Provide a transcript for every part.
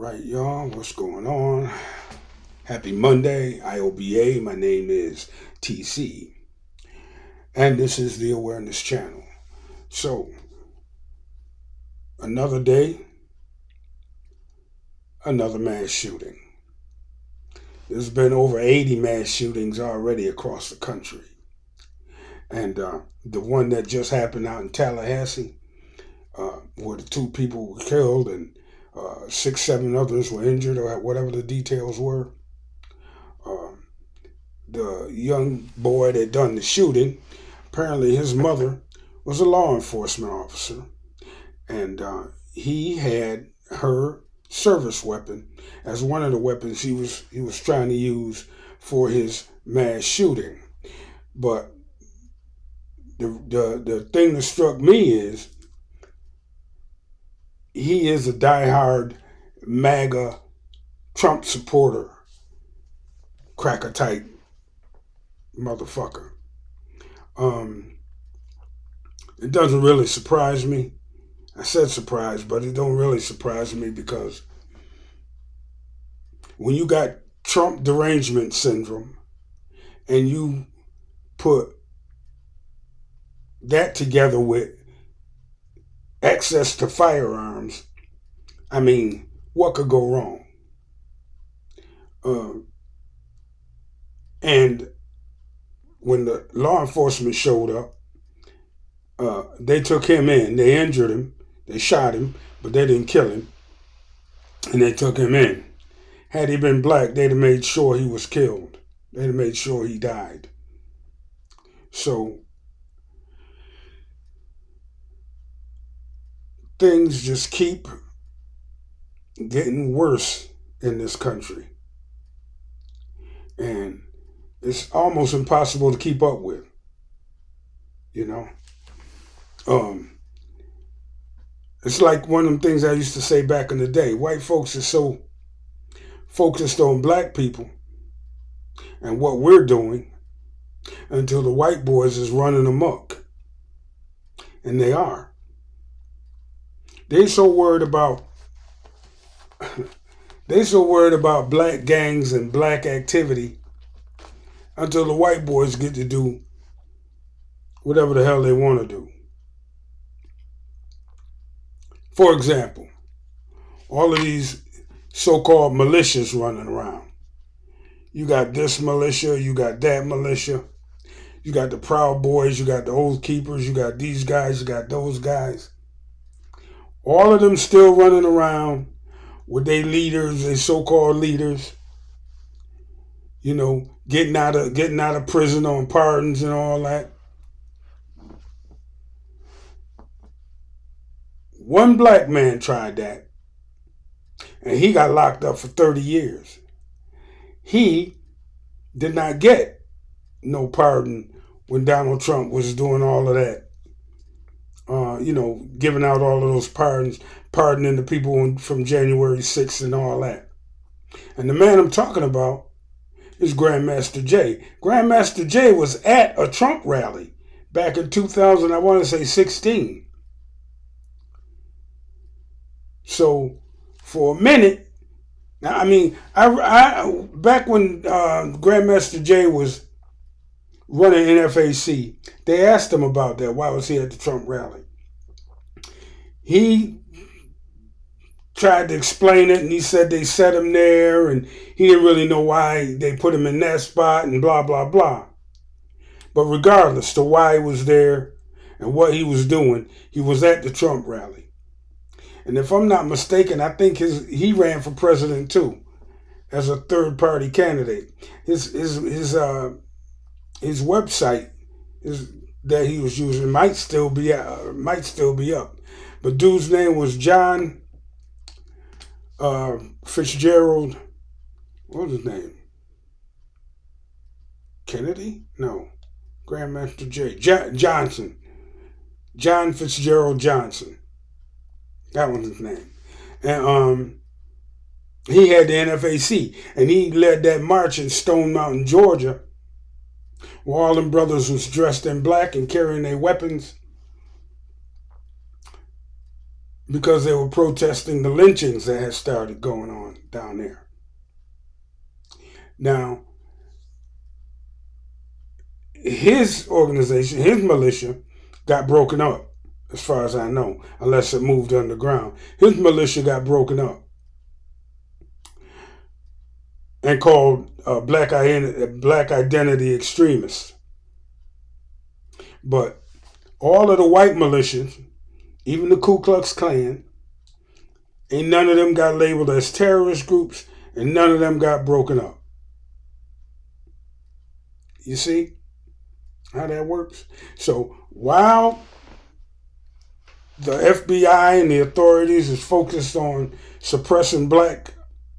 right, y'all, what's going on? Happy Monday, IOBA. My name is TC, and this is the Awareness Channel. So, another day, another mass shooting. There's been over 80 mass shootings already across the country. And the one that just happened out in Tallahassee, where the two people were killed and 6, 7 others were injured, or whatever the details were. The young boy that done the shooting, apparently his mother was a law enforcement officer, and he had her service weapon as one of the weapons he was trying to use for his mass shooting. But the thing that struck me is he is a diehard MAGA Trump supporter, cracker type motherfucker. It doesn't really surprise me. I said surprise, but it don't really surprise me because when you got Trump derangement syndrome and you put that together with access to firearms, I mean, what could go wrong? And when the law enforcement showed up, they took him in. They injured him. They shot him, but they didn't kill him. And they took him in. Had he been black, they'd have made sure he was killed. They'd have made sure he died. So things just keep getting worse in this country. And it's almost impossible to keep up with. You know? It's like one of them things I used to say back in the day. White folks are so focused on black people and what we're doing until the white boys is running amok. And they are. They so worried about black gangs and black activity until the white boys get to do whatever the hell they want to do. For example, all of these so-called militias running around. You got this militia, you got that militia, you got the Proud Boys, you got the Oath Keepers, you got these guys, you got those guys. All of them still running around with their leaders, their so-called leaders, you know, getting out of prison on pardons and all that. One black man tried that, and he got locked up for 30 years. He did not get no pardon when Donald Trump was doing all of that. Giving out all of those pardons, pardoning the people from January 6th and all that. And the man I'm talking about is Grandmaster Jay. Grandmaster Jay was at a Trump rally back in 2000, I want to say 16. So for a minute, I mean, I back when Grandmaster Jay was running NFAC, they asked him about that. Why was he at the Trump rally? He tried to explain it, and he said they set him there, and he didn't really know why they put him in that spot, and blah, blah, blah. But regardless to why he was there and what he was doing, he was at the Trump rally. And if I'm not mistaken, I think he ran for president too, as a third-party candidate. His website that he was using might still be up. But dude's name was John Fitzgerald. What was his name? Kennedy? No. Grandmaster Jay. Johnson. John Fitzgerald Johnson. That was his name. And he had the NFAC. And he led that march in Stone Mountain, Georgia, where all them brothers was dressed in black and carrying their weapons. because they were protesting the lynchings that had started going on down there. Now, his organization, his militia, got broken up, as far as I know, unless it moved underground. His militia got broken up and called black identity extremists. But all of the white militias, even the Ku Klux Klan, ain't none of them got labeled as terrorist groups, and none of them got broken up. You see how that works? So while the FBI and the authorities is focused on suppressing black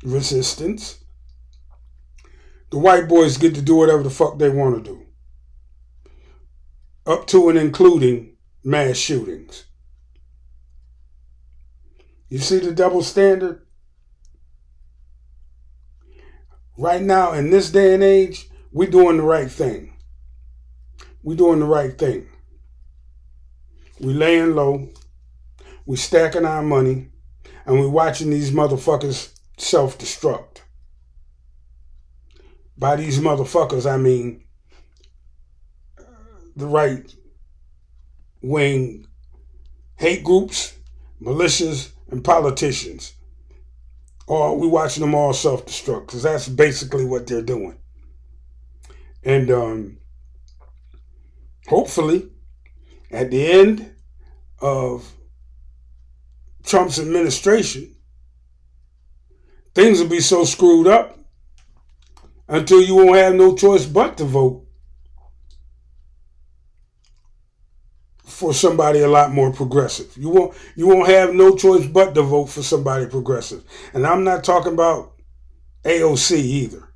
resistance, the white boys get to do whatever the fuck they want to do. Up to and including mass shootings. You see the double standard? Right now, in this day and age, we're doing the right thing. We're doing the right thing. We laying low. We stacking our money. And we watching these motherfuckers self-destruct. By these motherfuckers, I mean the right-wing hate groups, militias, and politicians. Or we watching them all self-destruct, because that's basically what they're doing. And hopefully, at the end of Trump's administration, things will be so screwed up until you won't have no choice but to vote for somebody a lot more progressive. You won't have no choice but to vote for somebody progressive. And I'm not talking about AOC either,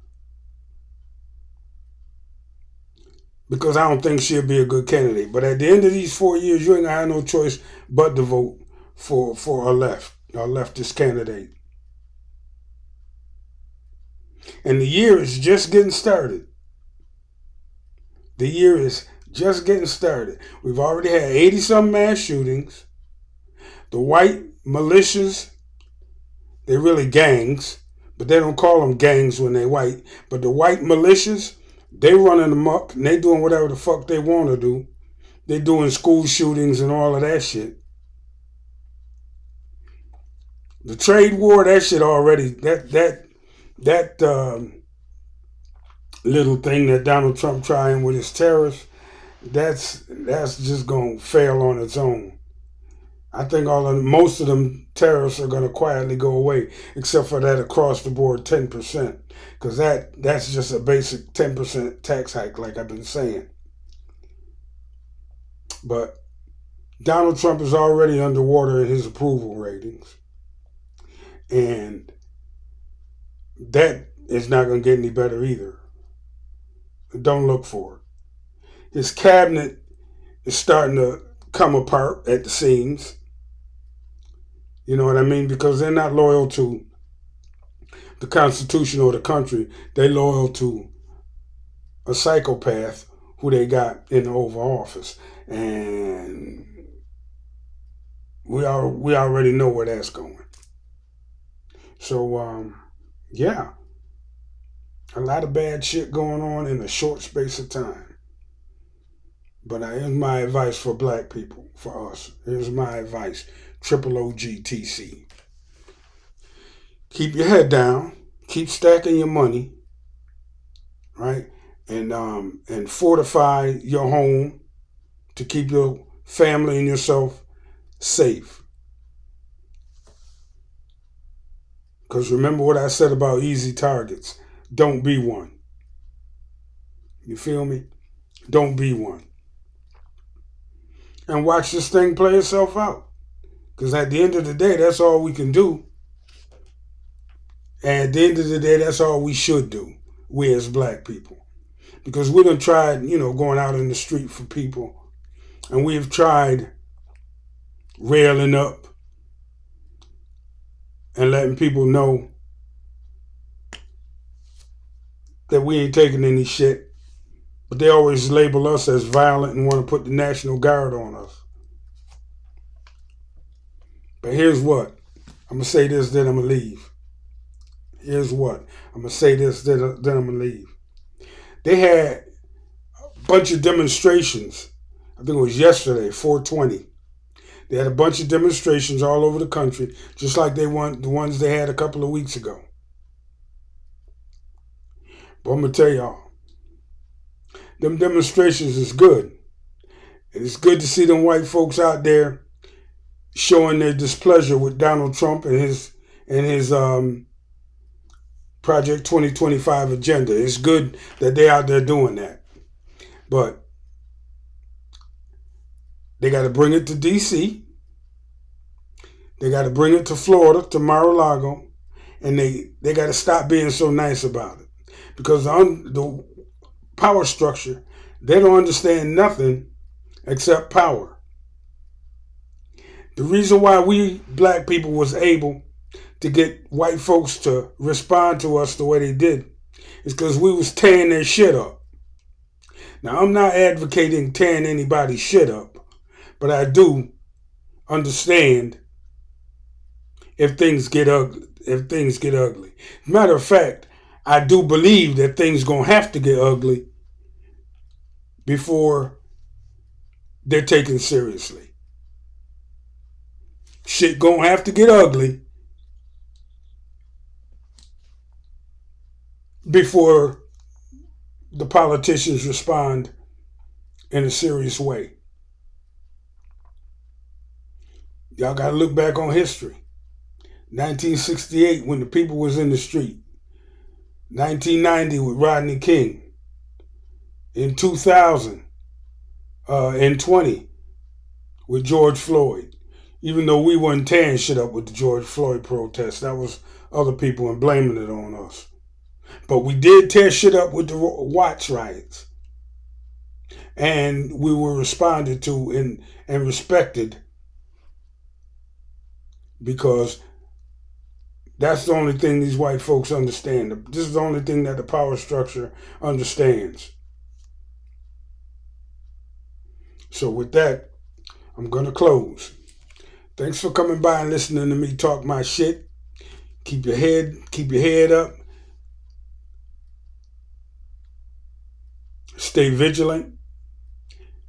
because I don't think she'll be a good candidate. But at the end of these 4 years, you ain't gonna have no choice but to vote for a leftist candidate. And the year is just getting started. The year is just getting started. We've already had 80-some mass shootings. The white militias, they're really gangs, but they don't call them gangs when they're white. But the white militias, they running amok and they doing whatever the fuck they want to do. They doing school shootings and all of that shit. The trade war, that shit already, that little thing that Donald Trump trying with his tariffs, that's just gonna fail on its own. I think most of them tariffs are gonna quietly go away, except for that across the board 10%, because that's just a basic 10% tax hike, like I've been saying. But Donald Trump is already underwater in his approval ratings, and that is not gonna get any better either. Don't look for it. His cabinet is starting to come apart at the seams. You know what I mean? Because they're not loyal to the Constitution or the country. They're loyal to a psychopath who they got in the Oval Office. And we already know where that's going. So, yeah. A lot of bad shit going on in a short space of time. But here's my advice for black people, for us. Here's my advice. Triple OGTC. Keep your head down. Keep stacking your money. Right? And fortify your home to keep your family and yourself safe. Because remember what I said about easy targets. Don't be one. You feel me? Don't be one. And watch this thing play itself out. Because at the end of the day, that's all we can do. And at the end of the day, that's all we should do, we as black people. Because we done tried, going out in the street for people. And we have tried railing up and letting people know that we ain't taking any shit. But they always label us as violent and want to put the National Guard on us. But here's what. I'm going to say this, then I'm going to leave. Here's what. I'm going to say this, then I'm going to leave. They had a bunch of demonstrations. I think it was yesterday, 420. They had a bunch of demonstrations all over the country, just like the ones they had a couple of weeks ago. But I'm going to tell y'all, them demonstrations is good. And it's good to see them white folks out there showing their displeasure with Donald Trump and his Project 2025 agenda. It's good that they're out there doing that. But they got to bring it to D.C. They got to bring it to Florida, to Mar-a-Lago. And they got to stop being so nice about it. Because the power structure, they don't understand nothing except power. The reason why we black people was able to get white folks to respond to us the way they did is because we was tearing their shit up. Now, I'm not advocating tearing anybody's shit up, but I do understand if things get ugly. Matter of fact, I do believe that things gonna have to get ugly before they're taken seriously. Shit gonna have to get ugly before the politicians respond in a serious way. Y'all gotta look back on history. 1968 when the people was in the street. 1990 with Rodney King. In 2000 and 20 with George Floyd. Even though we weren't tearing shit up with the George Floyd protests, that was other people and blaming it on us. But we did tear shit up with the Watts riots. And we were responded to and respected because that's the only thing these white folks understand. This is the only thing that the power structure understands. So with that, I'm going to close. Thanks for coming by and listening to me talk my shit. Keep your head up. Stay vigilant.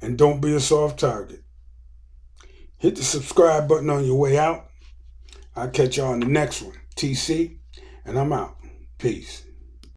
And don't be a soft target. Hit the subscribe button on your way out. I'll catch y'all on the next one. TC, and I'm out. Peace.